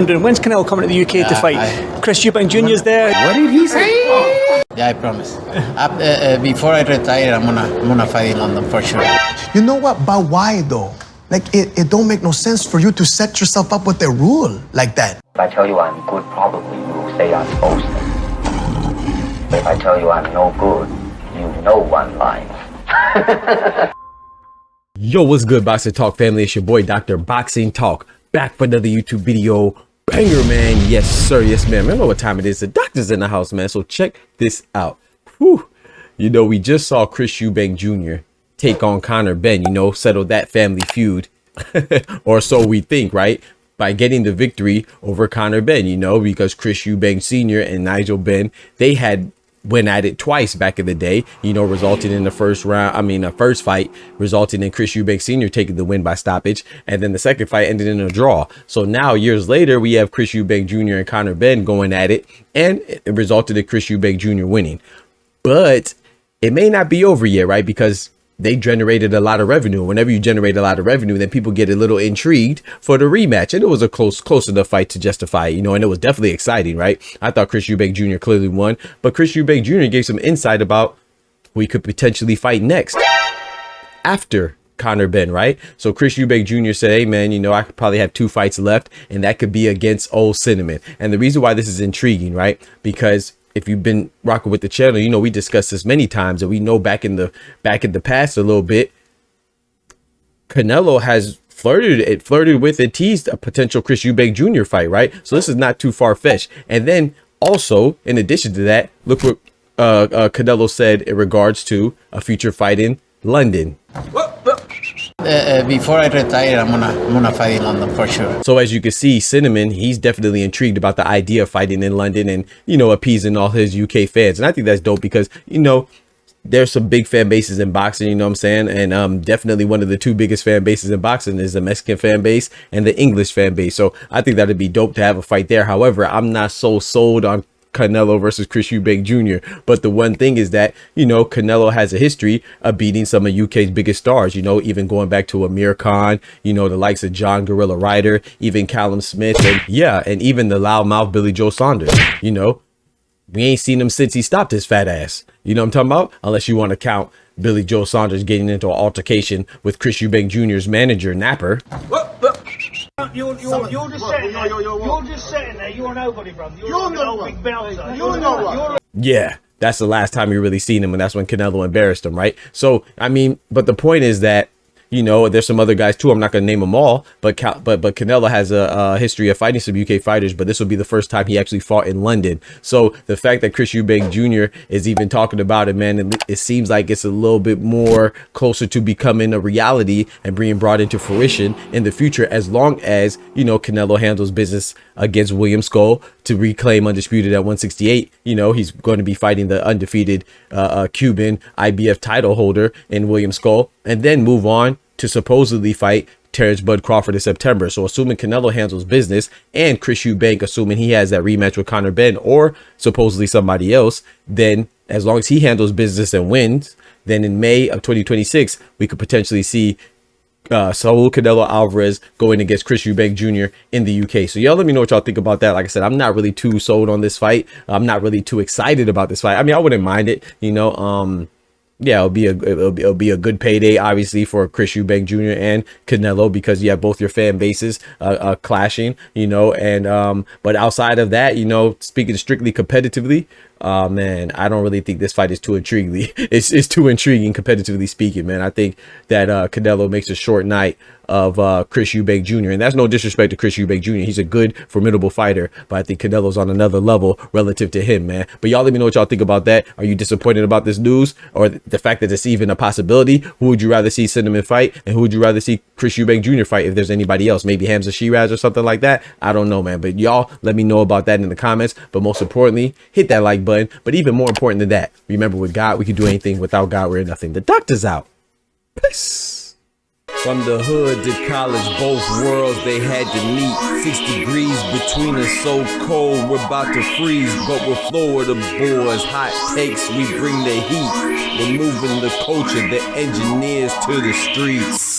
When's Canelo coming to the UK to fight? Chris Eubank Jr.'s there. What did he say? Yeah, I promise. Before I retire, I'm gonna fight in London for sure. You know what? But why though? Like it don't make no sense for you to set yourself up with a rule like that. If I tell you I'm good, probably you will say I'm boasting. If I tell you I'm no good, you know I'm lying. Yo, what's good, Boxing Talk family? It's your boy, Dr. Boxing Talk, back for another YouTube video. Banger, man. Yes, sir. Yes, man. Remember what time it is. The doctor's in the house, man. So check this out. Whew. You know, we just saw Chris Eubank Jr. take on Conor Benn, you know, settle that family feud. Or so we think, right? By getting the victory over Conor Benn, you know, because Chris Eubank Sr. and Nigel Benn, they had went at it twice back in the day, you know, resulting in the first fight resulting in Chris Eubank Sr. taking the win by stoppage, and then the second fight ended in a draw. So now years later, we have Chris Eubank Jr. and Conor Benn going at it, and it resulted in Chris Eubank Jr. winning. But it may not be over yet, right? Because they generated a lot of revenue. Whenever you generate a lot of revenue, then people get a little intrigued for the rematch. And it was a close enough fight to justify it, you know, and it was definitely exciting, right? I thought Chris Eubank Jr. clearly won, but Chris Eubank Jr. gave some insight about who he could potentially fight next after Conor Benn, right? So Chris Eubank Jr. said, hey man, you know, I could probably have 2 fights left, and that could be against Old Cinnamon. And the reason why this is intriguing, right? Because if you've been rocking with the channel, you know, we discussed this many times, and we know back in the past a little bit, Canelo has flirted with and teased a potential Chris Eubank Jr. fight, right? So this is not too far-fetched. And then also, in addition to that, look what Canelo said in regards to a future fight in London. Before I retire, I'm gonna fight in London for sure. So as you can see, Cinnamon, he's definitely intrigued about the idea of fighting in London and, you know, appeasing all his UK fans. And I think that's dope because, you know, there's some big fan bases in boxing, you know what I'm saying? And definitely one of the 2 biggest fan bases in boxing is the Mexican fan base and the English fan base. So I think that'd be dope to have a fight there. However, I'm not so sold on Canelo versus Chris Eubank Jr. But the one thing is that, you know, Canelo has a history of beating some of UK's biggest stars, you know, even going back to Amir Khan, you know, the likes of John Gorilla Ryder, even Callum Smith, and yeah, and even the loudmouth Billy Joe Saunders. You know, we ain't seen him since he stopped his fat ass. You know what I'm talking about? Unless you want to count Billy Joe Saunders getting into an altercation with Chris Eubank Jr.'s manager, Napper. You're just sitting there. You're nobody, brother. You're no big bouncer. You're yeah, that's the last time you really seen him, and that's when Canelo embarrassed him, right? So, I mean, but the point is that, you know, there's some other guys too. I'm not going to name them all, but Canelo has a history of fighting some UK fighters, but this will be the first time he actually fought in London. So the fact that Chris Eubank Jr. is even talking about it, man, it seems like it's a little bit more closer to becoming a reality and being brought into fruition in the future, as long as, you know, Canelo handles business against William Skull to reclaim undisputed at 168. You know, he's going to be fighting the undefeated Cuban IBF title holder in William Skull, and then move on to supposedly fight Terrence Bud Crawford in September. So assuming Canelo handles business and Chris Eubank, assuming he has that rematch with Conor Benn or supposedly somebody else, then as long as he handles business and wins, then in May of 2026, we could potentially see Saul Canelo Alvarez going against Chris Eubank Jr. in the UK. So y'all let me know what y'all think about that. Like I said, I'm not really too sold on this fight. I'm not really too excited about this fight. I mean, I wouldn't mind it, you know. Yeah, it'll be a good payday, obviously, for Chris Eubank Jr. and Canelo, because you have both your fan bases clashing, you know. And but outside of that, you know, speaking strictly competitively, man, I don't really think this fight is too intriguing. It's too intriguing competitively speaking, man. I think that Canelo makes a short night of Chris Eubank Jr. And that's no disrespect to Chris Eubank Jr. He's a good, formidable fighter, but I think Canelo's on another level relative to him, man. But y'all let me know what y'all think about that. Are you disappointed about this news or the fact that it's even a possibility? Who would you rather see Cinnamon fight, and who would you rather see Chris Eubank Jr. fight if there's anybody else? Maybe Hamza Shiraz or something like that. I don't know, man. But y'all let me know about that in the comments. But most importantly, hit that like button. But even more important than that, remember, with God, we can do anything. Without God, we're nothing. The doctor's out. Peace. From the hood to college, both worlds they had to meet. 6 degrees between us, so cold we're about to freeze. But we're Florida boys, hot takes, we bring the heat. We're moving the culture, the engineers to the streets.